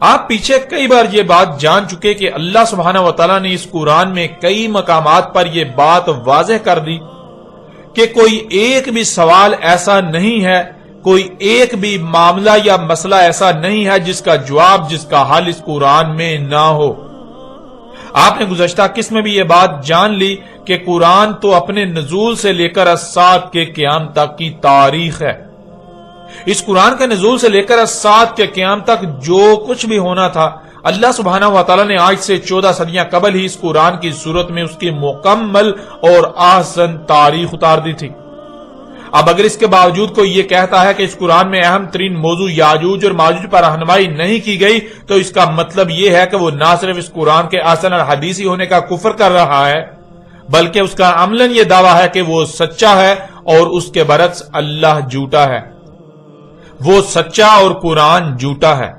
آپ پیچھے کئی بار یہ بات جان چکے کہ اللہ سبحانہ و تعالیٰ نے اس قرآن میں کئی مقامات پر یہ بات واضح کر دی کہ کوئی ایک بھی سوال ایسا نہیں ہے، کوئی ایک بھی معاملہ یا مسئلہ ایسا نہیں ہے جس کا جواب، جس کا حل اس قرآن میں نہ ہو۔ آپ نے گزشتہ قسط میں بھی یہ بات جان لی کہ قرآن تو اپنے نزول سے لے کر الساعۃ کے قیام تک کی تاریخ ہے۔ اس قرآن کے نزول سے لے کر الساعۃ کے قیام تک جو کچھ بھی ہونا تھا، اللہ سبحانہ و تعالیٰ نے آج سے 14 صدیاں قبل ہی اس قرآن کی صورت میں اس کی مکمل اور احسن تاریخ اتار دی تھی۔ اب اگر اس کے باوجود کوئی یہ کہتا ہے کہ اس قرآن میں اہم ترین موضوع یاجوج اور ماجوج پر رہنمائی نہیں کی گئی، تو اس کا مطلب یہ ہے کہ وہ نہ صرف اس قرآن کے احسن اور حدیثی ہونے کا کفر کر رہا ہے، بلکہ اس کا عملاً یہ دعویٰ ہے کہ وہ سچا ہے اور اس کے برعکس اللہ جھوٹا ہے۔ وہ سچا اور قرآن جھوٹا ہے۔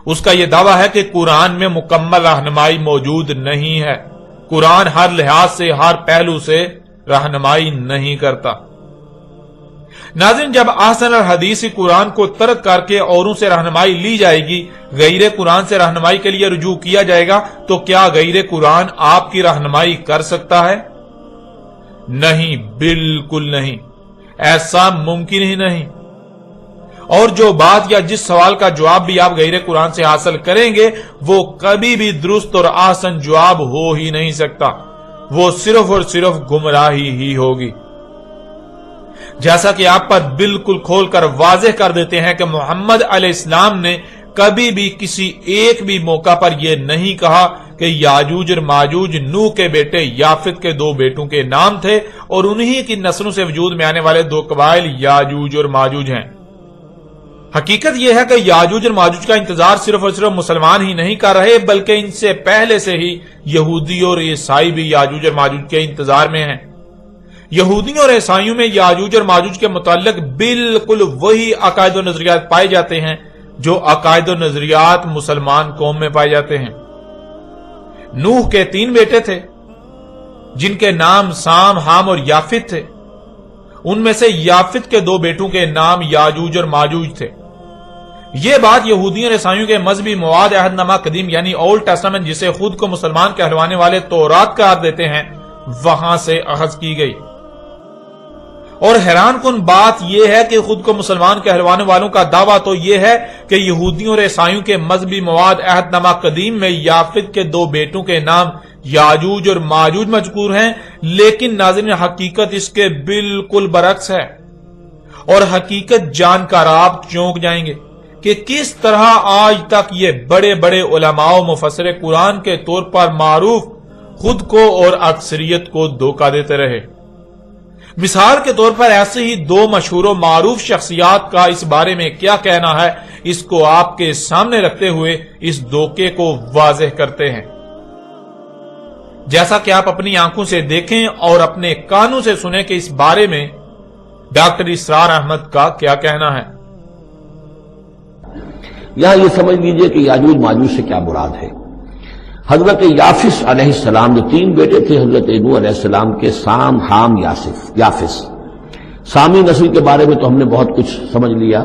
اس کا یہ دعویٰ ہے کہ قرآن میں مکمل رہنمائی موجود نہیں ہے۔ قرآن ہر لحاظ سے، ہر پہلو سے رہنمائی نہیں کرتا۔ ناظرین، جب احسن الحدیث قرآن کو ترک کر کے اوروں سے رہنمائی لی جائے گی، غیر قرآن سے رہنمائی کے لیے رجوع کیا جائے گا، تو کیا غیر قرآن آپ کی رہنمائی کر سکتا ہے؟ نہیں، بالکل نہیں، ایسا ممکن ہی نہیں۔ اور جو بات یا جس سوال کا جواب بھی آپ غیر قرآن سے حاصل کریں گے، وہ کبھی بھی درست اور احسن جواب ہو ہی نہیں سکتا، وہ صرف اور صرف گمراہی ہی ہوگی۔ جیسا کہ آپ پر بالکل کھول کر واضح کر دیتے ہیں کہ محمد علیہ السلام نے کبھی بھی کسی ایک بھی موقع پر یہ نہیں کہا کہ یاجوج اور ماجوج نوح کے بیٹے یافت کے 2 بیٹوں کے نام تھے اور انہی کی نسلوں سے وجود میں آنے والے 2 قبائل یاجوج اور ماجوج ہیں۔ حقیقت یہ ہے کہ یاجوج اور ماجوج کا انتظار صرف اور صرف مسلمان ہی نہیں کر رہے، بلکہ ان سے پہلے سے ہی یہودی اور عیسائی بھی یاجوج اور ماجوج کے انتظار میں ہیں۔ یہودیوں اور عیسائیوں میں یاجوج اور ماجوج کے متعلق بالکل وہی عقائد و نظریات پائے جاتے ہیں جو عقائد و نظریات مسلمان قوم میں پائے جاتے ہیں۔ نوح کے 3 بیٹے تھے جن کے نام سام، حام اور یافت تھے۔ ان میں سے یافت کے 2 بیٹوں کے نام یاجوج اور ماجوج تھے۔ یہ بات یہودیوں اور عیسائیوں کے مذہبی مواد عہد نامہ قدیم یعنی اولڈ ٹیسٹامنٹ، جسے خود کو مسلمان کہلوانے والے تورات قرار دیتے ہیں، وہاں سے اخذ کی گئی۔ اور حیران کن بات یہ ہے کہ خود کو مسلمان کہلوانے والوں کا دعویٰ تو یہ ہے کہ یہودیوں اور عیسائیوں کے مذہبی مواد عہد نامہ قدیم میں یافت کے 2 بیٹوں کے نام یاجوج اور ماجوج مذکور ہیں، لیکن ناظرین حقیقت اس کے بالکل برعکس ہے۔ اور حقیقت جان کر آپ چونک جائیں گے کہ کس طرح آج تک یہ بڑے بڑے علماء و مفسر قرآن کے طور پر معروف خود کو اور اکثریت کو دھوکہ دیتے رہے۔ مثال کے طور پر ایسے ہی 2 مشہور و معروف شخصیات کا اس بارے میں کیا کہنا ہے، اس کو آپ کے سامنے رکھتے ہوئے اس دھوکے کو واضح کرتے ہیں۔ جیسا کہ آپ اپنی آنکھوں سے دیکھیں اور اپنے کانوں سے سنیں کہ اس بارے میں ڈاکٹر اسرار احمد کا کیا کہنا ہے۔ یہاں یہ سمجھ لیجئے کہ یاجوج ماجوج سے کیا مراد ہے۔ حضرت یافس علیہ السلام جو 3 بیٹے تھے حضرت نوح علیہ السلام کے، سام، حام، یافس۔ سامی نسل کے بارے میں تو ہم نے بہت کچھ سمجھ لیا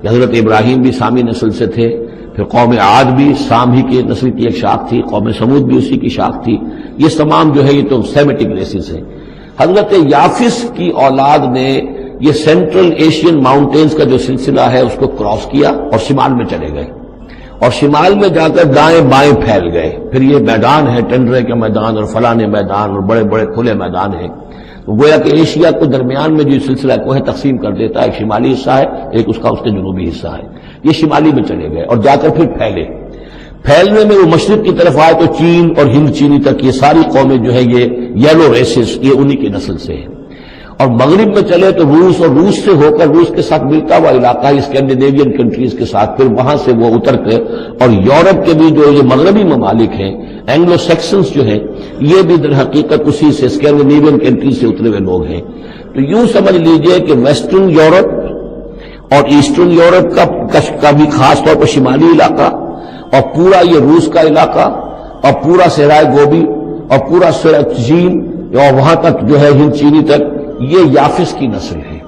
کہ حضرت ابراہیم بھی سامی نسل سے تھے، پھر قوم عاد بھی سام ہی کی نسل کی ایک شاخ تھی، قوم سمود بھی اسی کی شاخ تھی۔ یہ تمام جو ہے یہ تو سیمیٹک ریسز ہیں۔ حضرت یافس کی اولاد نے یہ سینٹرل ایشین ماؤنٹینز کا جو سلسلہ ہے اس کو کراس کیا اور شمال میں چلے گئے، اور شمال میں جا کر دائیں بائیں پھیل گئے۔ پھر یہ میدان ہے، ٹنڈرے کے میدان اور فلانے میدان اور بڑے بڑے کھلے میدان ہیں۔ گویا کہ ایشیا کو درمیان میں جو سلسلہ کوہ تقسیم کر دیتا ہے، ایک شمالی حصہ ہے، ایک اس کا جنوبی حصہ ہے۔ یہ شمالی میں چلے گئے اور جا کر پھر پھیلے۔ پھیلنے میں وہ مشرق کی طرف آئے تو چین اور ہند چینی تک یہ ساری قومیں جو ہے یہ یلو ریسز، یہ انہی کی نسل سے ہیں۔ اور مغرب میں چلے تو روس، اور روس سے ہو کر روس کے ساتھ ملتا ہوا علاقہ اسکینڈینیوین کنٹریز کے ساتھ، پھر وہاں سے وہ اتر کر اور یورپ کے بھی جو یہ مغربی ممالک ہیں، اینگلو سیکسنز جو ہیں، یہ بھی در حقیقت اسی سے اسکینڈینیوین کنٹریز سے اترے ہوئے لوگ ہیں۔ تو یوں سمجھ لیجئے کہ ویسٹرن یورپ اور ایسٹرن یورپ کا بھی خاص طور پر شمالی علاقہ، اور پورا یہ روس کا علاقہ، اور پورا صحرائے گوبی، اور پورا چین، اور وہاں تک جو ہے ہند چینی تک، یہ یافس کی نسل ہے۔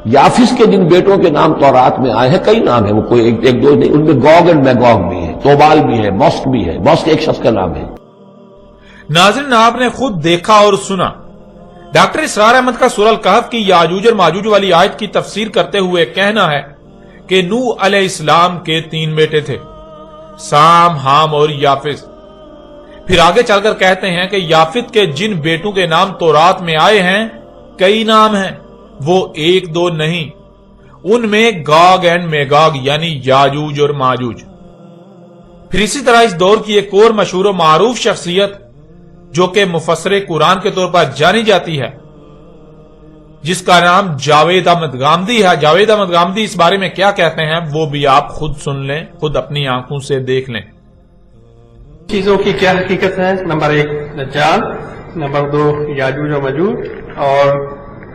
یافس کے جن بیٹوں کے نام تورات میں آئے ہیں، کئی نام ہیں، وہ کوئی ایک دو نہیں، ان میں گوگ اینڈ میگوگ بھی ہیں۔ توبال بھی ہے، بوسک بھی ہے، بوسک ایک شخص کا نام ہے۔ ناظرین، آپ نے خود دیکھا اور سنا، ڈاکٹر اسرار احمد کا سورہ الکہف کی یاجوج اور ماجوج والی آیت کی تفسیر کرتے ہوئے کہنا ہے کہ نوح علیہ السلام کے 3 بیٹے تھے، سام، حام اور یافس۔ پھر آگے چل کر کہتے ہیں کہ یافت کے جن بیٹوں کے نام تورات میں آئے ہیں کئی نام ہیں، وہ 1-2 نہیں، ان میں گاگ اینڈ میگاگ یعنی یاجوج اور ماجوج۔ پھر اسی طرح اس دور کی ایک اور مشہور و معروف شخصیت جو کہ مفسر قرآن کے طور پر جانی جاتی ہے، جس کا نام جاوید احمد غامدی ہے۔ جاوید احمد غامدی اس بارے میں کیا کہتے ہیں وہ بھی آپ خود سن لیں، خود اپنی آنکھوں سے دیکھ لیں۔ چیزوں کی کیا حقیقت ہے؟ نمبر 1 دجال، نمبر 2 یاجوج و ماجوج، اور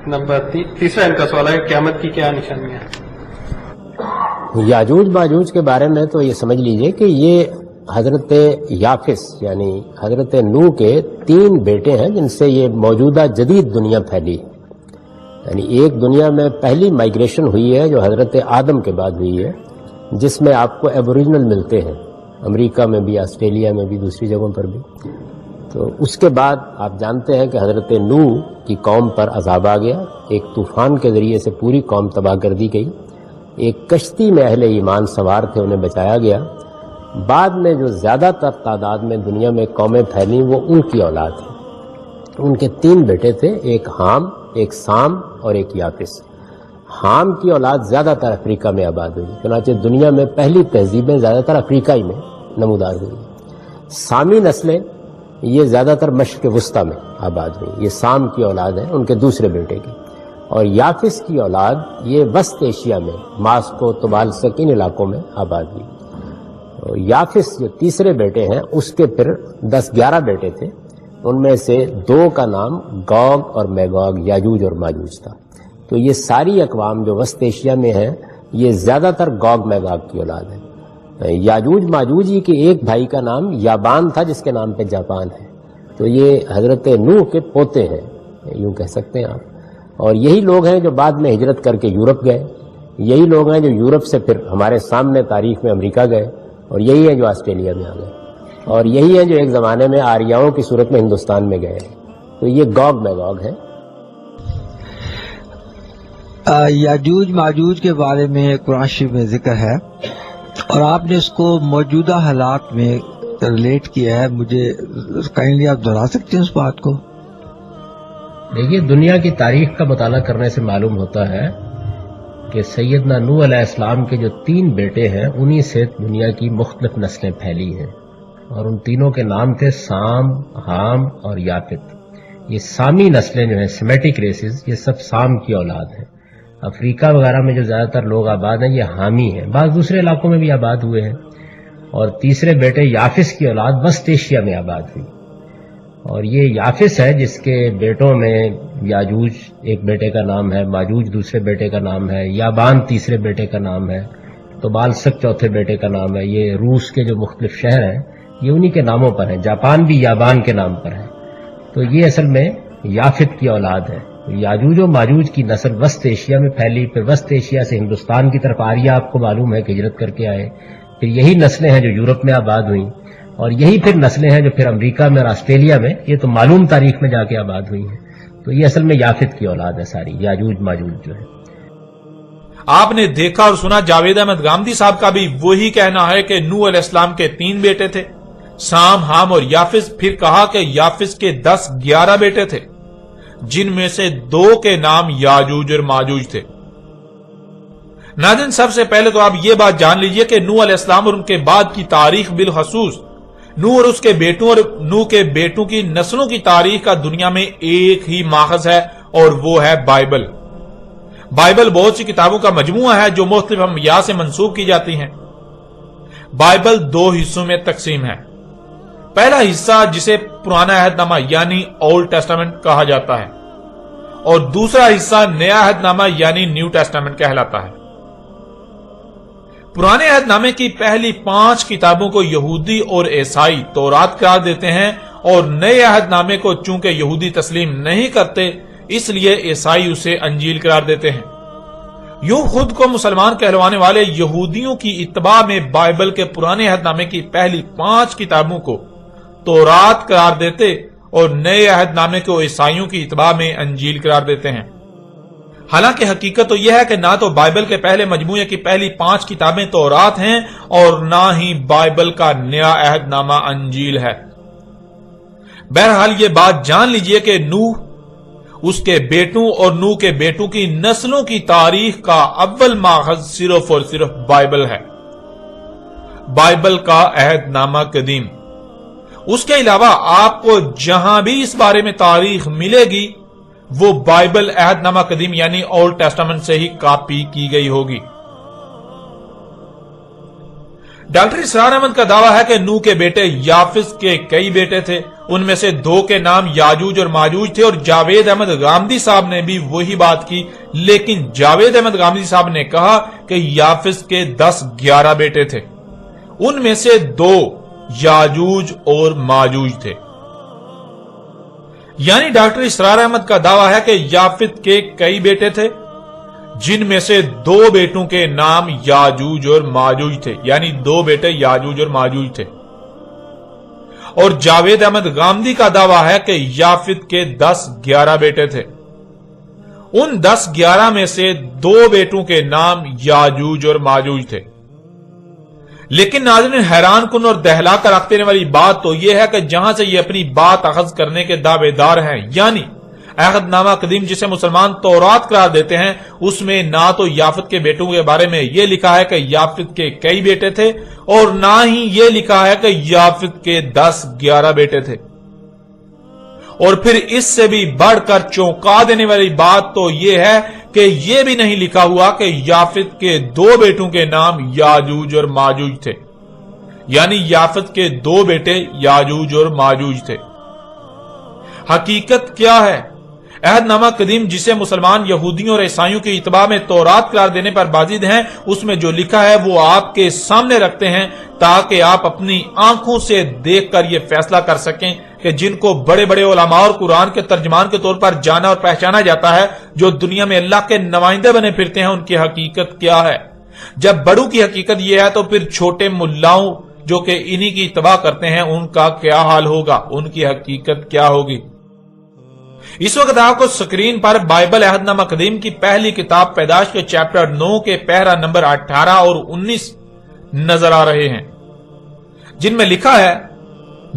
نمبر تیسرا ان کا سوال ہے قیامت کی کیا نشانیاں ہیں؟ یاجوج ماجوج کے بارے میں تو یہ سمجھ لیجئے کہ یہ حضرت یافس یعنی حضرت نوح کے 3 بیٹے ہیں جن سے یہ موجودہ جدید دنیا پھیلی، یعنی ایک دنیا میں پہلی مائگریشن ہوئی ہے جو حضرت آدم کے بعد ہوئی ہے، جس میں آپ کو ایبوریجنل ملتے ہیں، امریکہ میں بھی، آسٹریلیا میں بھی، دوسری جگہوں پر بھی۔ تو اس کے بعد آپ جانتے ہیں کہ حضرت نوح کی قوم پر عذاب آ گیا، ایک طوفان کے ذریعے سے پوری قوم تباہ کر دی گئی، ایک کشتی میں اہل ایمان سوار تھے، انہیں بچایا گیا۔ بعد میں جو زیادہ تر تعداد میں دنیا میں قومیں پھیلیں وہ ان کی اولاد ہیں۔ ان کے 3 بیٹے تھے، ایک حام، ایک سام اور ایک یافس۔ حام کی اولاد زیادہ تر افریقہ میں آباد ہوئی، چنانچہ دنیا میں پہلی تہذیبیں زیادہ تر افریقہ ہی میں نمودار ہوئی۔ سامی نسلیں یہ زیادہ تر مشرق وسطیٰ میں آباد ہوئی، یہ سام کی اولاد ہے ان کے دوسرے بیٹے کی۔ اور یافس کی اولاد یہ وسط ایشیا میں ماسکو، طبالسک، ان علاقوں میں آباد ہوئی۔ اور یافس جو تیسرے بیٹے ہیں اس کے پھر 10-11 بیٹے تھے، ان میں سے 2 کا نام گوگ اور میگوگ یاجوج اور ماجوج تھا۔ تو یہ ساری اقوام جو وسط ایشیا میں ہیں یہ زیادہ تر گوگ میگوگ کی اولاد ہے۔ یاجوج ماجوج ہی کے ایک بھائی کا نام یابان تھا جس کے نام پہ جاپان ہے۔ تو یہ حضرت نوح کے پوتے ہیں، یوں کہہ سکتے ہیں آپ۔ اور یہی لوگ ہیں جو بعد میں ہجرت کر کے یورپ گئے، یہی لوگ ہیں جو یورپ سے پھر ہمارے سامنے تاریخ میں امریکہ گئے، اور یہی ہیں جو آسٹریلیا میں آ گئے، اور یہی ہیں جو ایک زمانے میں آریاؤں کی صورت میں ہندوستان میں گئے۔ تو یہ گوگ میگوگ ہے۔ یاجوج ماجوج کے بارے میں قرآن شریف میں ذکر ہے اور آپ نے اس کو موجودہ حالات میں ریلیٹ کیا ہے، مجھے کائنڈلی آپ دہرا سکتے ہیں اس بات کو؟ دیکھیے، دنیا کی تاریخ کا مطالعہ کرنے سے معلوم ہوتا ہے کہ سیدنا نوح علیہ السلام کے جو 3 بیٹے ہیں انہی سے دنیا کی مختلف نسلیں پھیلی ہیں، اور ان تینوں کے نام تھے سام، حام اور یافت۔ یہ سامی نسلیں جو ہیں، سیمیٹک ریسز، یہ سب سام کی اولاد ہیں۔ افریقہ وغیرہ میں جو زیادہ تر لوگ آباد ہیں یہ حامی ہیں، بعض دوسرے علاقوں میں بھی آباد ہوئے ہیں۔ اور تیسرے بیٹے یافس کی اولاد وسط ایشیا میں آباد ہوئی، اور یہ یافس ہے جس کے بیٹوں میں یاجوج ایک بیٹے کا نام ہے، ماجوج دوسرے بیٹے کا نام ہے، یابان تیسرے بیٹے کا نام ہے، طبالسک چوتھے بیٹے کا نام ہے۔ یہ روس کے جو مختلف شہر ہیں یہ انہی کے ناموں پر ہیں، جاپان بھی یابان کے نام پر ہے۔ تو یہ اصل میں یافت کی اولاد ہے۔ یاجوج و ماجوج کی نسل وسط ایشیا میں پھیلی، پھر وسط ایشیا سے ہندوستان کی طرف آریہ آپ کو معلوم ہے کہ ہجرت کر کے آئے، پھر یہی نسلیں ہیں جو یورپ میں آباد ہوئیں، اور یہی پھر نسلیں ہیں جو پھر امریکہ میں اور آسٹریلیا میں، یہ تو معلوم تاریخ میں جا کے آباد ہوئی ہیں۔ تو یہ اصل میں یافت کی اولاد ہے ساری، یاجوج ماجوج جو ہے۔ آپ نے دیکھا اور سنا، جاوید احمد غامدی صاحب کا بھی وہی کہنا ہے کہ نوح علیہ السلام کے 3 بیٹے تھے، سام، حام اور یافس۔ پھر کہا کہ یافس کے 10-11 بیٹے تھے، جن میں سے 2 کے نام یاجوج اور ماجوج تھے۔ ناظرین، سب سے پہلے تو آپ یہ بات جان لیجئے کہ نوح علیہ السلام اور ان کے بعد کی تاریخ بالخصوص نوح اور اس کے بیٹوں اور نوح کے بیٹوں کی نسلوں کی تاریخ کا دنیا میں ایک ہی ماخذ ہے، اور وہ ہے بائبل۔ بائبل بہت سی کتابوں کا مجموعہ ہے جو مختلف انبیاء سے منسوب کی جاتی ہیں۔ بائبل 2 حصوں میں تقسیم ہے۔ پہلا حصہ جسے پرانا عہد نامہ یعنی اولڈ ٹیسٹامنٹ کہا جاتا ہے، اور دوسرا حصہ نیا عہد نامہ یعنی نیو ٹیسٹامنٹ کہلاتا ہے۔ پرانے عہد نامے کی پہلی 5 کتابوں کو یہودی اور عیسائی تورات قرار دیتے ہیں، اور نئے عہد نامے کو چونکہ یہودی تسلیم نہیں کرتے اس لیے عیسائی اسے انجیل قرار دیتے ہیں۔ یوں خود کو مسلمان کہلوانے والے یہودیوں کی اتباع میں بائبل کے پرانے عہد نامے کی پہلی 5 کتابوں کو تورات قرار دیتے اور نئے عہد نامے کو عیسائیوں کی اتباع میں انجیل قرار دیتے ہیں۔ حالانکہ حقیقت تو یہ ہے کہ نہ تو بائبل کے پہلے مجموعے کی پہلی 5 کتابیں تورات ہیں اور نہ ہی بائبل کا نیا عہد نامہ انجیل ہے۔ بہرحال یہ بات جان لیجئے کہ نوح، اس کے بیٹوں اور نوح کے بیٹوں کی نسلوں کی تاریخ کا اول ماخذ صرف اور صرف بائبل ہے، بائبل کا عہد نامہ قدیم۔ اس کے علاوہ آپ کو جہاں بھی اس بارے میں تاریخ ملے گی وہ بائبل عہد نامہ قدیم یعنی اولڈ ٹیسٹامنٹ سے ہی کاپی کی گئی ہوگی۔ ڈاکٹر اسرار احمد کا دعویٰ ہے کہ نوح کے بیٹے یافس کے کئی بیٹے تھے، ان میں سے 2 کے نام یاجوج اور ماجوج تھے، اور جاوید احمد غامدی صاحب نے بھی وہی بات کی، لیکن جاوید احمد غامدی صاحب نے کہا کہ یافس کے 10-11 بیٹے تھے، ان میں سے 2 یاجوج اور ماجوج تھے۔ یعنی ڈاکٹر اسرار احمد کا دعویٰ ہے کہ یافت کے کئی بیٹے تھے جن میں سے 2 بیٹوں کے نام یاجوج اور ماجوج تھے، یعنی 2 بیٹے یاجوج اور ماجوج تھے، اور جاوید احمد غامدی کا دعویٰ ہے کہ یافت کے 10-11 بیٹے تھے، ان 10-11 میں سے 2 بیٹوں کے نام یاجوج اور ماجوج تھے۔ لیکن ناظرین، حیران کن اور دہلا کر رکھ دینے والی بات تو یہ ہے کہ جہاں سے یہ اپنی بات اخذ کرنے کے دعوے دار ہیں، یعنی عہد نامہ قدیم جسے مسلمان تورات قرار دیتے ہیں، اس میں نہ تو یافت کے بیٹوں کے بارے میں یہ لکھا ہے کہ یافت کے کئی بیٹے تھے، اور نہ ہی یہ لکھا ہے کہ یافت کے 10-11 بیٹے تھے۔ اور پھر اس سے بھی بڑھ کر چونکا دینے والی بات تو یہ ہے کہ یہ بھی نہیں لکھا ہوا کہ یافت کے 2 بیٹوں کے نام یاجوج اور ماجوج تھے، یعنی یافت کے 2 بیٹے یاجوج اور ماجوج تھے۔ حقیقت کیا ہے؟ عہد نامہ قدیم جسے مسلمان یہودیوں اور عیسائیوں کی اتباع میں تورات قرار دینے پر بازید ہیں، اس میں جو لکھا ہے وہ آپ کے سامنے رکھتے ہیں تاکہ آپ اپنی آنکھوں سے دیکھ کر یہ فیصلہ کر سکیں کہ جن کو بڑے بڑے علماء اور قرآن کے ترجمان کے طور پر جانا اور پہچانا جاتا ہے، جو دنیا میں اللہ کے نمائندے بنے پھرتے ہیں، ان کی حقیقت کیا ہے۔ جب بڑوں کی حقیقت یہ ہے تو پھر چھوٹے ملاؤں جو کہ انہی کی اتباع کرتے ہیں ان کا کیا حال ہوگا، ان کی حقیقت کیا ہوگی۔ اس وقت آپ کو سکرین پر بائبل عہد نامہ قدیم کی پہلی کتاب پیدائش کے چیپٹر 9 کے پیرا نمبر 18 اور 19 نظر آ رہے ہیں، جن میں لکھا ہے،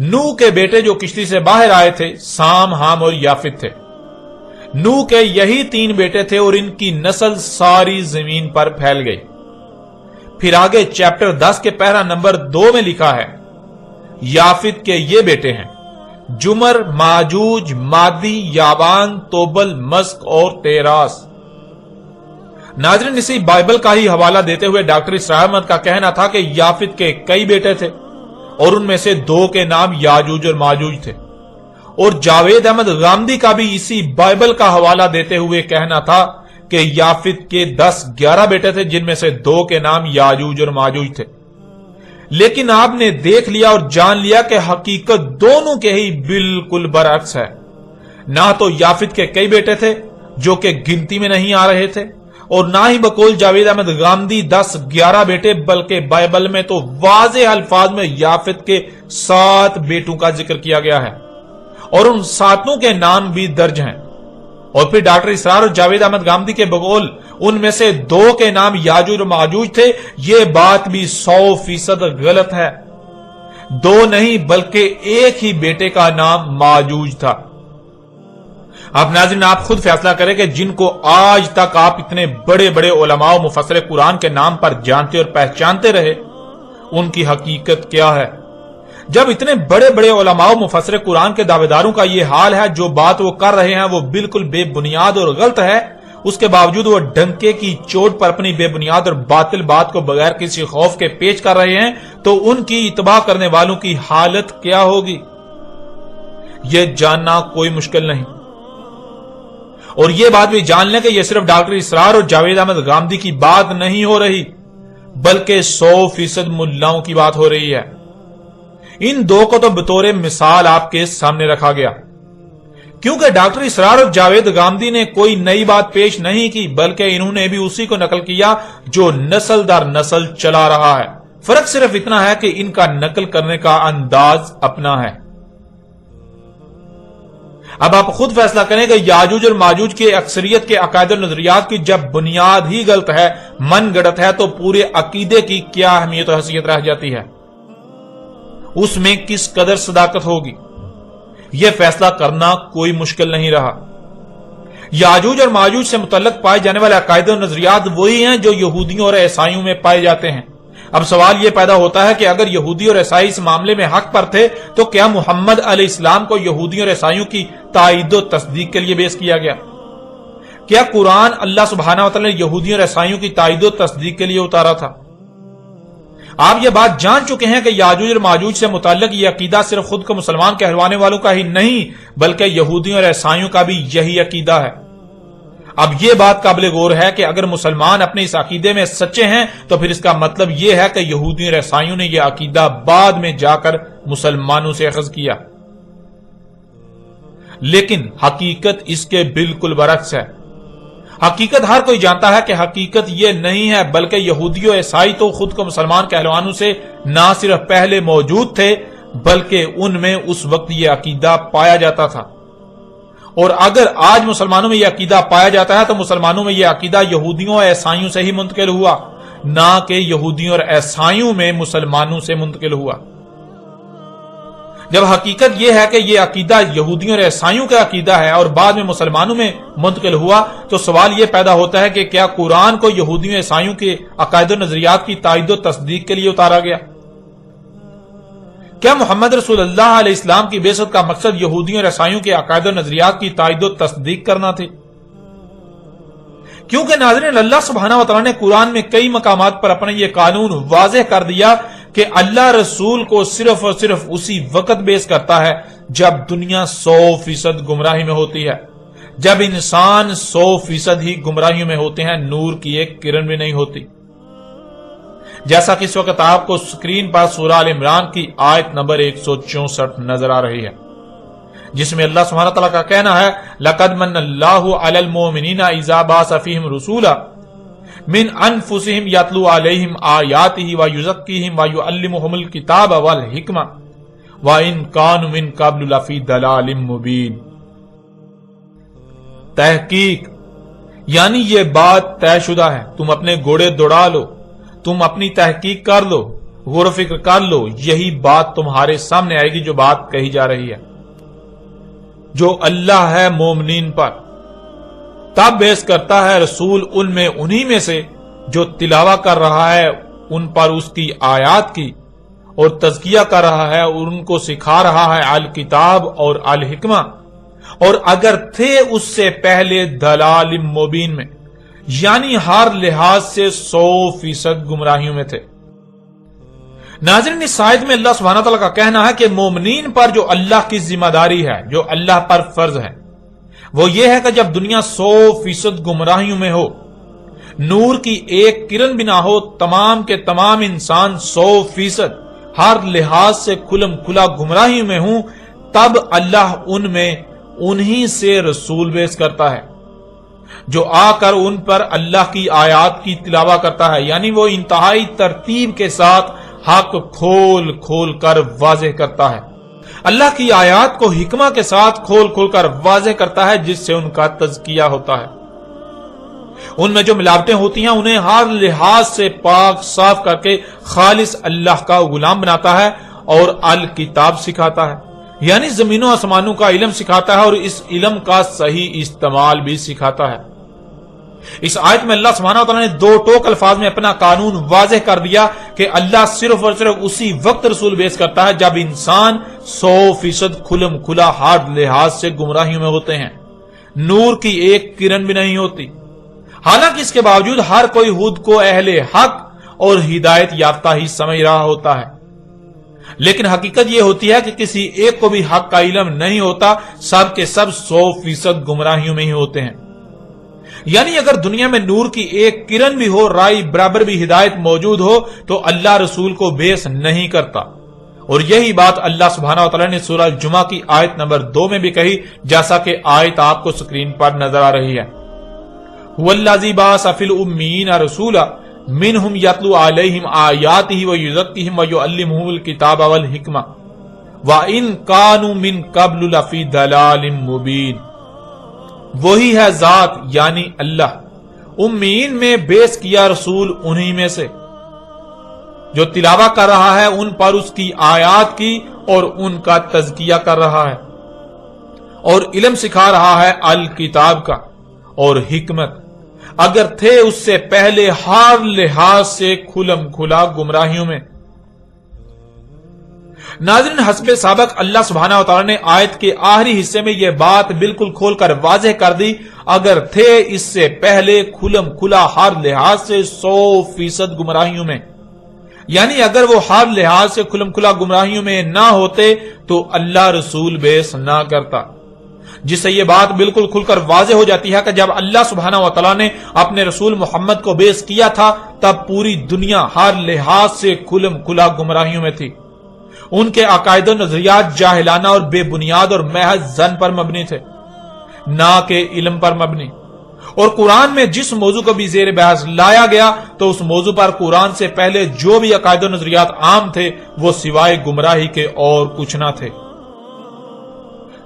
نوح کے بیٹے جو کشتی سے باہر آئے تھے سام، حام اور یافت تھے۔ نوح کے یہی 3 بیٹے تھے اور ان کی نسل ساری زمین پر پھیل گئی۔ پھر آگے چیپٹر 10 کے پیرا نمبر 2 میں لکھا ہے، یافت کے یہ بیٹے ہیں، جمر، ماجوج، مادی، یابان، توبل، مسک اور تیراس۔ ناظرین، اسی بائبل کا ہی حوالہ دیتے ہوئے ڈاکٹر اسرار احمد کا کہنا تھا کہ یافت کے کئی بیٹے تھے اور ان میں سے 2 کے نام یاجوج اور ماجوج تھے، اور جاوید احمد غامدی کا بھی اسی بائبل کا حوالہ دیتے ہوئے کہنا تھا کہ یافت کے 10-11 بیٹے تھے جن میں سے 2 کے نام یاجوج اور ماجوج تھے۔ لیکن آپ نے دیکھ لیا اور جان لیا کہ حقیقت دونوں کے ہی بالکل برعکس ہے۔ نہ تو یافت کے کئی بیٹے تھے جو کہ گنتی میں نہیں آ رہے تھے، اور نہ ہی بقول جاوید احمد غامدی 10-11 بیٹے، بلکہ بائبل میں تو واضح الفاظ میں یافت کے 7 بیٹوں کا ذکر کیا گیا ہے، اور ان 7 کے نام بھی درج ہیں۔ اور پھر ڈاکٹر اسرار اور جاوید احمد غامدی کے بقول ان میں سے 2 کے نام یاجوج اور ماجوج تھے، یہ بات بھی 100% غلط ہے۔ 2 نہیں بلکہ ایک ہی بیٹے کا نام ماجوج تھا۔ اب ناظرین، آپ خود فیصلہ کریں کہ جن کو آج تک آپ اتنے بڑے بڑے علماء و مفسر قرآن کے نام پر جانتے اور پہچانتے رہے، ان کی حقیقت کیا ہے۔ جب اتنے بڑے بڑے علماء و مفسر قرآن کے دعوے داروں کا یہ حال ہے، جو بات وہ کر رہے ہیں وہ بالکل بے بنیاد اور غلط ہے، اس کے باوجود وہ ڈنکے کی چوٹ پر اپنی بے بنیاد اور باطل بات کو بغیر کسی خوف کے پیش کر رہے ہیں، تو ان کی اتباع کرنے والوں کی حالت کیا ہوگی، یہ جاننا کوئی مشکل نہیں۔ اور یہ بات بھی جان لیں کہ یہ صرف ڈاکٹر اسرار اور جاوید احمد غامدی کی بات نہیں ہو رہی، بلکہ 100% ملاؤں کی بات ہو رہی ہے۔ ان 2 کو تو بطور مثال آپ کے سامنے رکھا گیا۔ کیونکہ ڈاکٹر اسرار اور جاوید گامدی نے کوئی نئی بات پیش نہیں کی، بلکہ انہوں نے بھی اسی کو نقل کیا جو نسل در نسل چلا رہا ہے۔ فرق صرف اتنا ہے کہ ان کا نقل کرنے کا انداز اپنا ہے۔ اب آپ خود فیصلہ کریں کہ یاجوج اور ماجوج کی اکثریت کے عقائد و نظریات کی جب بنیاد ہی غلط ہے، من گڑت ہے، تو پورے عقیدے کی کیا اہمیت و حیثیت رہ جاتی ہے؟ اس میں کس قدر صداقت ہوگی؟ یہ فیصلہ کرنا کوئی مشکل نہیں رہا۔ یاجوج اور ماجوج سے متعلق پائے جانے والے عقائد و نظریات وہی ہیں جو یہودیوں اور عیسائیوں میں پائے جاتے ہیں۔ اب سوال یہ پیدا ہوتا ہے کہ اگر یہودی اور عیسائی اس معاملے میں حق پر تھے تو کیا محمد علیہ السلام کو یہودیوں اور عیسائیوں کی تائید و تصدیق کے لیے پیش کیا گیا؟ کیا قرآن اللہ سبحانہ وتعالی نے یہودیوں اور عیسائیوں کی تائید و تصدیق کے لیے اتارا تھا؟ آپ یہ بات جان چکے ہیں کہ یاجوج اور ماجوج سے متعلق یہ عقیدہ صرف خود کو مسلمان کہلوانے والوں کا ہی نہیں بلکہ یہودیوں اور عیسائیوں کا بھی یہی عقیدہ ہے۔ اب یہ بات قابل غور ہے کہ اگر مسلمان اپنے اس عقیدے میں سچے ہیں تو پھر اس کا مطلب یہ ہے کہ یہودیوں اور عیسائیوں نے یہ عقیدہ بعد میں جا کر مسلمانوں سے اخذ کیا، لیکن حقیقت اس کے بالکل برعکس ہے۔ حقیقت ہر کوئی جانتا ہے کہ حقیقت یہ نہیں ہے، بلکہ یہودی و عیسائی تو خود کو مسلمان کہلوانوں سے نہ صرف پہلے موجود تھے بلکہ ان میں اس وقت یہ عقیدہ پایا جاتا تھا، اور اگر آج مسلمانوں میں یہ عقیدہ پایا جاتا ہے تو مسلمانوں میں یہ عقیدہ یہودیوں اور عیسائیوں سے ہی منتقل ہوا، نہ کہ یہودیوں اور عیسائیوں میں مسلمانوں سے منتقل ہوا۔ جب حقیقت یہ ہے کہ یہ عقیدہ یہودیوں اور عیسائیوں کا عقیدہ ہے اور بعد میں مسلمانوں میں منتقل ہوا تو سوال یہ پیدا ہوتا ہے کہ کیا قرآن کو یہودیوں اور عیسائیوں کے عقائد و نظریات کی تائید و تصدیق کے لیے اتارا گیا؟ کیا محمد رسول اللہ علیہ السلام کی بعثت کا مقصد یہودیوں اور عیسائیوں کے عقائد و نظریات کی تائید و تصدیق کرنا تھی؟ کیونکہ ناظرین، اللہ سبحانہ وتعالی نے قرآن میں کئی مقامات پر اپنا یہ قانون واضح کر دیا کہ اللہ رسول کو صرف اور صرف اسی وقت بیعث کرتا ہے جب دنیا 100% گمراہی میں ہوتی ہے، جب انسان 100% ہی گمراہیوں میں ہوتے ہیں، نور کی ایک کرن بھی نہیں ہوتی۔ جیسا کہ اس وقت آپ کو سکرین پر سورہ آل عمران کی آیت نمبر 164 نظر آ رہی ہے، جس میں اللہ سبحانہ تعالیٰ کا کہنا ہے لَقَدْ مَنَّ اللَّهُ عَلَى الْمُؤْمِنِينَ إِذَا بَعَثَ فِيهِمْ رُسُولًا مِنْ أَنفُسِهِمْ يَتْلُو عَلَيْهِمْ آيَاتِهِ وَيُزَكِّيهِمْ وَيُعَلِّمُهُمُ الْكِتَابَ وَالْحِكْمَةَ وَإِنْ كَانُوا مِنْ قَبْلُ لَفِي ضَلَالٍ مُبِينٍ۔ تحقیق یعنی یہ بات طے شدہ ہے، تم اپنے گھوڑے دوڑا لو، تم اپنی تحقیق کر لو، غور و فکر کر لو، یہی بات تمہارے سامنے آئے گی جو بات کہی جا رہی ہے۔ جو اللہ ہے مومنین پر تب بیعث کرتا ہے رسول ان میں انہی میں سے جو تلاوہ کر رہا ہے ان پر اس کی آیات کی اور تزکیہ کر رہا ہے اور ان کو سکھا رہا ہے الکتاب اور الحکمہ، اور اگر تھے اس سے پہلے دلال مبین میں، یعنی ہر لحاظ سے 100% گمراہیوں میں تھے۔ ناظرین، اس آیت میں اللہ سبحانہ تعالیٰ کا کہنا ہے کہ مومنین پر جو اللہ کی ذمہ داری ہے، جو اللہ پر فرض ہے، وہ یہ ہے کہ جب دنیا 100% گمراہیوں میں ہو، نور کی ایک کرن بھی نہ ہو، تمام کے تمام انسان 100% ہر لحاظ سے کھلم کھلا گمراہیوں میں ہوں، تب اللہ ان میں انہی سے رسول بیعث کرتا ہے جو آ کر ان پر اللہ کی آیات کی تلاوہ کرتا ہے، یعنی وہ انتہائی ترتیب کے ساتھ حق کھول کھول کر واضح کرتا ہے، اللہ کی آیات کو حکمہ کے ساتھ کھول کھول کر واضح کرتا ہے، جس سے ان کا تزکیہ ہوتا ہے۔ ان میں جو ملاوٹیں ہوتی ہیں انہیں ہر لحاظ سے پاک صاف کر کے خالص اللہ کا غلام بناتا ہے اور الکتاب سکھاتا ہے، یعنی زمینوں آسمانوں کا علم سکھاتا ہے اور اس علم کا صحیح استعمال بھی سکھاتا ہے۔ اس آیت میں اللہ سبحانہ وتعالی نے 2 ٹوک الفاظ میں اپنا قانون واضح کر دیا کہ اللہ صرف اور صرف اسی وقت رسول بیعث کرتا ہے جب انسان 100% کھلم کھلا ہر لحاظ سے گمراہیوں میں ہوتے ہیں، نور کی ایک کرن بھی نہیں ہوتی۔ حالانکہ اس کے باوجود ہر کوئی خود کو اہل حق اور ہدایت یافتہ ہی سمجھ رہا ہوتا ہے، لیکن حقیقت یہ ہوتی ہے کہ کسی ایک کو بھی حق کا علم نہیں ہوتا، سب کے سب 100% گمراہیوں میں ہی ہوتے ہیں۔ یعنی اگر دنیا میں نور کی ایک کرن بھی ہو، رائی برابر بھی ہدایت موجود ہو، تو اللہ رسول کو بیعث نہیں کرتا، اور یہی بات اللہ سبحانہ وتعالی نے سورہ الجمعہ کی آیت نمبر 2 میں بھی کہی، جیسا کہ آیت آپ کو سکرین پر نظر آ رہی ہے۔ وَالَّذِي بَعَثَ فِي الْأُمِّيِّينَ رَسُولًا مِّنْهُمْ يَتْلُو عَلَيْهِمْ آيَاتِهِ وَيُزَكِّيهِمْ وَيُعَلِّمُهُمُ الْكِتَابَ وَالْحِكْمَةَ وَإِن كَانُوا مِن قَبْلُ لَفِي ضَلَالٍ مُّبِينٍ۔ وہی ہے ذات یعنی اللہ، امیین میں بیس کیا رسول انہی میں سے، جو تلاوت کر رہا ہے ان پر اس کی آیات کی اور ان کا تزکیہ کر رہا ہے، اور علم سکھا رہا ہے الکتاب کا اور حکمت، اگر تھے اس سے پہلے ہر لحاظ سے کھلم کھلا گمراہیوں میں۔ ناظرین، حسب سابق اللہ سبحانہ وتعالی نے آیت کے آخری حصے میں یہ بات بالکل کھول کر واضح کر دی، اگر تھے اس سے پہلے کھلم کھلا ہر لحاظ سے 100% گمراہیوں میں، یعنی اگر وہ ہر لحاظ سے کھلم کھلا گمراہیوں میں نہ ہوتے تو اللہ رسول بیس نہ کرتا، جس سے یہ بات بالکل کھل کر واضح ہو جاتی ہے کہ جب اللہ سبحانہ وتعالی نے اپنے رسول محمد کو بیس کیا تھا تب پوری دنیا ہر لحاظ سے کھلم کھلا گمراہیوں میں تھی، ان کے عقائد و نظریات جاہلانہ اور بے بنیاد اور محض ظن پر مبنی تھے، نہ کہ علم پر مبنی، اور قرآن میں جس موضوع کو بھی زیر بحث لایا گیا تو اس موضوع پر قرآن سے پہلے جو بھی عقائد و نظریات عام تھے وہ سوائے گمراہی کے اور کچھ نہ تھے۔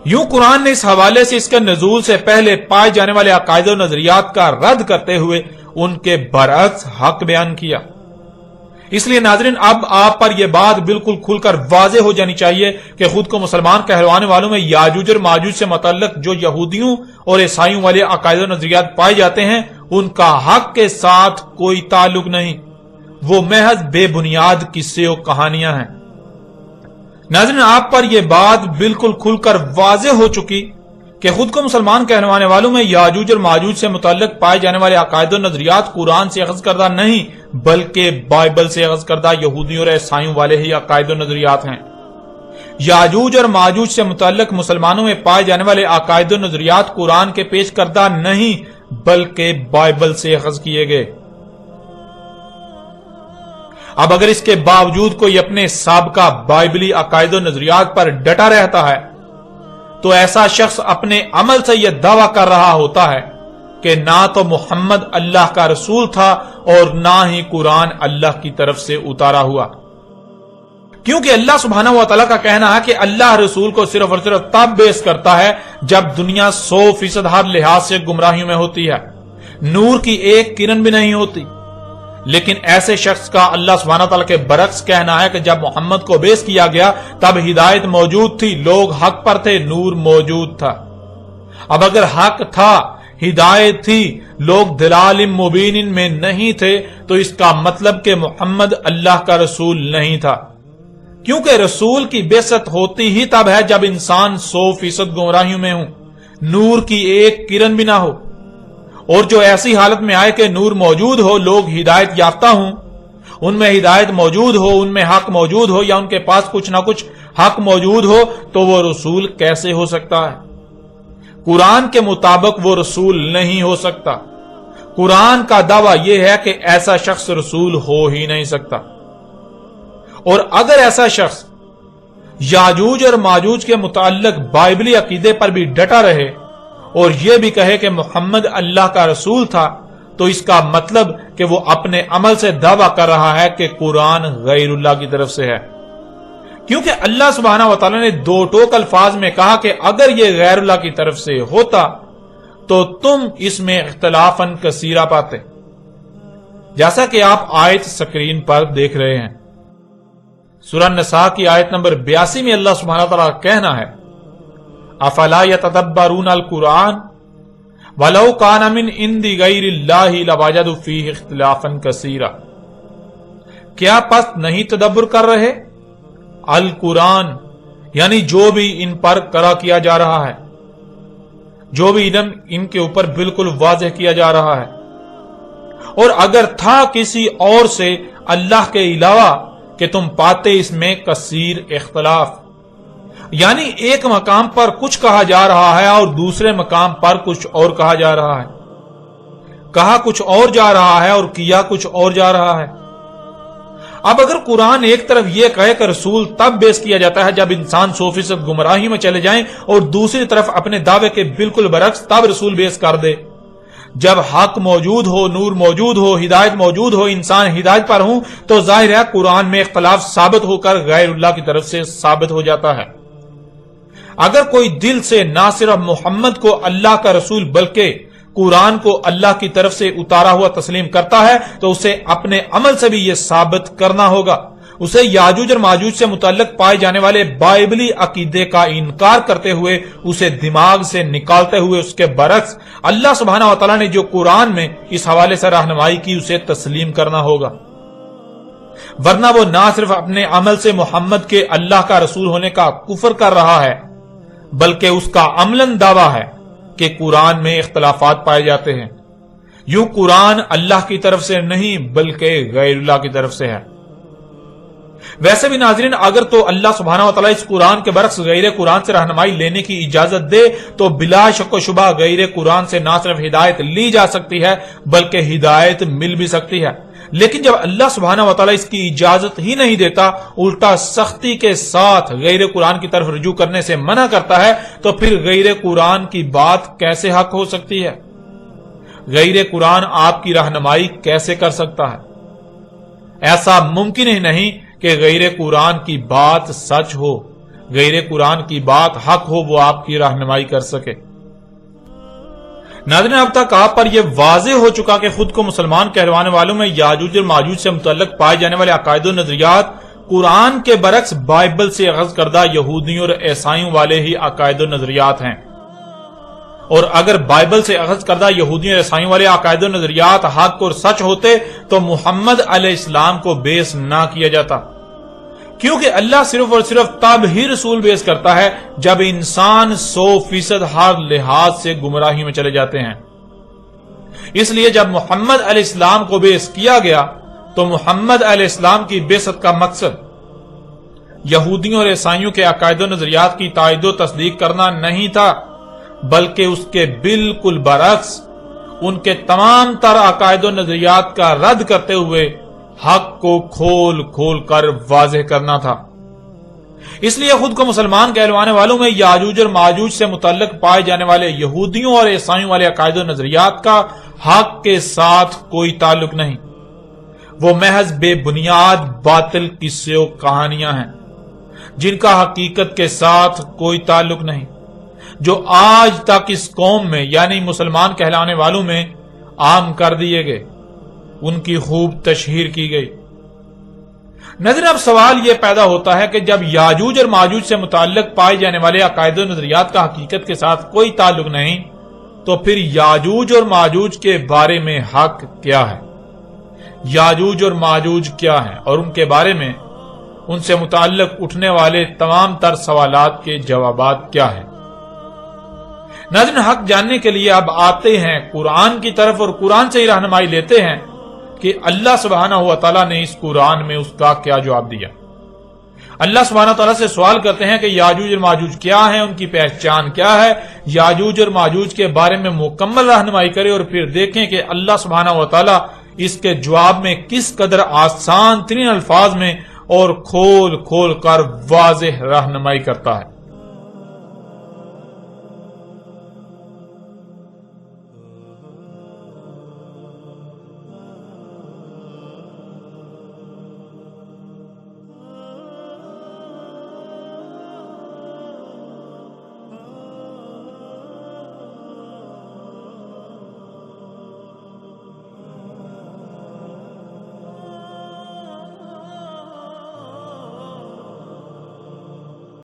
یوں قرآن نے اس حوالے سے اس کے نزول سے پہلے پائے جانے والے عقائد و نظریات کا رد کرتے ہوئے ان کے برعکس حق بیان کیا۔ اس لیے ناظرین، اب آپ پر یہ بات بالکل کھل کر واضح ہو جانی چاہیے کہ خود کو مسلمان کہلوانے والوں میں یاجوج اور ماجوج سے متعلق جو یہودیوں اور عیسائیوں والے عقائد و نظریات پائے جاتے ہیں ان کا حق کے ساتھ کوئی تعلق نہیں، وہ محض بے بنیاد قصے اور کہانیاں ہیں۔ ناظرین، آپ پر یہ بات بالکل کھل کر واضح ہو چکی کہ خود کو مسلمان کہلوانے والوں میں یاجوج اور ماجوج سے متعلق پائے جانے والے عقائد و نظریات قرآن سے اخذ کردہ نہیں بلکہ بائبل سے اخذ کردہ یہودیوں اور عیسائیوں والے ہی عقائد و نظریات ہیں۔ یاجوج اور ماجوج سے متعلق مسلمانوں میں پائے جانے والے عقائد و نظریات قرآن کے پیش کردہ نہیں بلکہ بائبل سے اخذ کیے گئے۔ اب اگر اس کے باوجود کوئی اپنے سابقہ بائبلی عقائد و نظریات پر ڈٹا رہتا ہے تو ایسا شخص اپنے عمل سے یہ دعویٰ کر رہا ہوتا ہے کہ نہ تو محمد اللہ کا رسول تھا اور نہ ہی قرآن اللہ کی طرف سے اتارا ہوا، کیونکہ اللہ سبحانہ و تعالیٰ کا کہنا ہے کہ اللہ رسول کو صرف اور صرف تب بیس کرتا ہے جب دنیا 100% ہر لحاظ سے گمراہیوں میں ہوتی ہے، نور کی ایک کرن بھی نہیں ہوتی۔ لیکن ایسے شخص کا اللہ سبحانہ تعالیٰ کے برعکس کہنا ہے کہ جب محمد کو بیس کیا گیا تب ہدایت موجود تھی، لوگ حق پر تھے، نور موجود تھا۔ اب اگر حق تھا، ہدایت تھی، لوگ دلال مبین میں نہیں تھے تو اس کا مطلب کہ محمد اللہ کا رسول نہیں تھا، کیونکہ رسول کی بعثت ہوتی ہی تب ہے جب انسان 100% گمراہیوں میں ہوں، نور کی ایک کرن بھی نہ ہو، اور جو ایسی حالت میں آئے کہ نور موجود ہو، لوگ ہدایت یافتہ ہوں، ان میں ہدایت موجود ہو، ان میں حق موجود ہو، یا ان کے پاس کچھ نہ کچھ حق موجود ہو، تو وہ رسول کیسے ہو سکتا ہے؟ قرآن کے مطابق وہ رسول نہیں ہو سکتا۔ قرآن کا دعویٰ یہ ہے کہ ایسا شخص رسول ہو ہی نہیں سکتا، اور اگر ایسا شخص یاجوج اور ماجوج کے متعلق بائبلی عقیدے پر بھی ڈٹا رہے اور یہ بھی کہے کہ محمد اللہ کا رسول تھا تو اس کا مطلب کہ وہ اپنے عمل سے دعویٰ کر رہا ہے کہ قرآن غیر اللہ کی طرف سے ہے، کیونکہ اللہ سبحانہ وتعالی نے دو ٹوک الفاظ میں کہا کہ اگر یہ غیر اللہ کی طرف سے ہوتا تو تم اس میں اختلافاً کثیرہ پاتے، جیسا کہ آپ آیت سکرین پر دیکھ رہے ہیں۔ سورہ نساء کی آیت نمبر 82 میں اللہ سبحانہ وتعالی کا کہنا ہے افلا یتدبرون القرآن ولو کان من عند غیر اللہ لوجدوا فیہ اختلافا کثیرا، کیا پس نہیں تدبر کر رہے القرآن، یعنی جو بھی ان پر قرأ کیا جا رہا ہے، جو بھی علم ان کے اوپر بالکل واضح کیا جا رہا ہے، اور اگر تھا کسی اور سے اللہ کے علاوہ کہ تم پاتے اس میں کثیر اختلاف، یعنی ایک مقام پر کچھ کہا جا رہا ہے اور دوسرے مقام پر کچھ اور کہا جا رہا ہے، کہا کچھ اور جا رہا ہے اور کیا کچھ اور جا رہا ہے۔ اب اگر قرآن ایک طرف یہ کہے کہ رسول تب بیس کیا جاتا ہے جب انسان 100% گمراہی میں چلے جائیں، اور دوسری طرف اپنے دعوے کے بالکل برعکس تب رسول بیس کر دے، جب حق موجود ہو، نور موجود ہو، ہدایت موجود ہو، انسان ہدایت پر ہوں، تو ظاہر ہے قرآن میں اختلاف ثابت ہو کر غیر اللہ کی طرف سے ثابت ہو جاتا ہے۔ اگر کوئی دل سے نہ صرف محمد کو اللہ کا رسول بلکہ قرآن کو اللہ کی طرف سے اتارا ہوا تسلیم کرتا ہے تو اسے اپنے عمل سے بھی یہ ثابت کرنا ہوگا۔ اسے یاجوج اور ماجوج سے متعلق پائے جانے والے بائبلی عقیدے کا انکار کرتے ہوئے، اسے دماغ سے نکالتے ہوئے اس کے برعکس اللہ سبحانہ و تعالیٰ نے جو قرآن میں اس حوالے سے رہنمائی کی اسے تسلیم کرنا ہوگا، ورنہ وہ نہ صرف اپنے عمل سے محمد کے اللہ کا رسول ہونے کا کفر کر رہا ہے، بلکہ اس کا عملاً دعویٰ ہے کہ قرآن میں اختلافات پائے جاتے ہیں۔ یوں قرآن اللہ کی طرف سے نہیں بلکہ غیر اللہ کی طرف سے ہے۔ ویسے بھی ناظرین، اگر تو اللہ سبحانہ و تعالیٰ اس قرآن کے برعکس غیر قرآن سے رہنمائی لینے کی اجازت دے تو بلا شک و شبہ غیر قرآن سے نہ صرف ہدایت لی جا سکتی ہے بلکہ ہدایت مل بھی سکتی ہے، لیکن جب اللہ سبحانہ و تعالیٰ اس کی اجازت ہی نہیں دیتا، الٹا سختی کے ساتھ غیر قرآن کی طرف رجوع کرنے سے منع کرتا ہے، تو پھر غیر قرآن کی بات کیسے حق ہو سکتی ہے؟ غیر قرآن آپ کی رہنمائی کیسے کر سکتا ہے؟ ایسا ممکن ہی نہیں کہ غیر قرآن کی بات سچ ہو، غیر قرآن کی بات حق ہو، وہ آپ کی رہنمائی کر سکے۔ ناظرین، اب تک آپ پر یہ واضح ہو چکا کہ خود کو مسلمان کہلوانے والوں میں یاجوج اور ماجوج سے متعلق پائے جانے والے عقائد و نظریات قرآن کے برعکس بائبل سے اخذ کردہ یہودیوں اور عیسائیوں والے ہی عقائد و نظریات ہیں، اور اگر بائبل سے اخذ کردہ یہودیوں اور عیسائیوں والے عقائد و نظریات حق اور سچ ہوتے تو محمد علیہ السلام کو بیس نہ کیا جاتا، کیونکہ اللہ صرف اور صرف تب ہی رسول بیس کرتا ہے جب انسان 100% ہر لحاظ سے گمراہی میں چلے جاتے ہیں۔ اس لیے جب محمد علیہ السلام کو بیس کیا گیا تو محمد علیہ السلام کی بعثت کا مقصد یہودیوں اور عیسائیوں کے عقائد و نظریات کی تائید و تصدیق کرنا نہیں تھا، بلکہ اس کے بالکل برعکس ان کے تمام تر عقائد و نظریات کا رد کرتے ہوئے حق کو کھول کھول کر واضح کرنا تھا۔ اس لیے خود کو مسلمان کہلوانے والوں میں یاجوج اور ماجوج سے متعلق پائے جانے والے یہودیوں اور عیسائیوں والے عقائد و نظریات کا حق کے ساتھ کوئی تعلق نہیں، وہ محض بے بنیاد باطل قصے و کہانیاں ہیں جن کا حقیقت کے ساتھ کوئی تعلق نہیں، جو آج تک اس قوم میں یعنی مسلمان کہلانے والوں میں عام کر دیے گئے، ان کی خوب تشہیر کی گئی۔ نظر اب سوال یہ پیدا ہوتا ہے کہ جب یاجوج اور ماجوج سے متعلق پائے جانے والے عقائد و نظریات کا حقیقت کے ساتھ کوئی تعلق نہیں، تو پھر یاجوج اور ماجوج کے بارے میں حق کیا ہے؟ یاجوج اور ماجوج کیا ہیں اور ان کے بارے میں ان سے متعلق اٹھنے والے تمام تر سوالات کے جوابات کیا ہیں؟ ناظرین، حق جاننے کے لیے اب آتے ہیں قرآن کی طرف اور قرآن سے ہی رہنمائی لیتے ہیں کہ اللہ سبحانہ و تعالیٰ نے اس قرآن میں اس کا کیا جواب دیا۔ اللہ سبحانہ و تعالیٰ سے سوال کرتے ہیں کہ یاجوج اور ماجوج کیا ہیں، ان کی پہچان کیا ہے، یاجوج اور ماجوج کے بارے میں مکمل رہنمائی کرے، اور پھر دیکھیں کہ اللہ سبحانہ و تعالیٰ اس کے جواب میں کس قدر آسان ترین الفاظ میں اور کھول کھول کر واضح رہنمائی کرتا ہے۔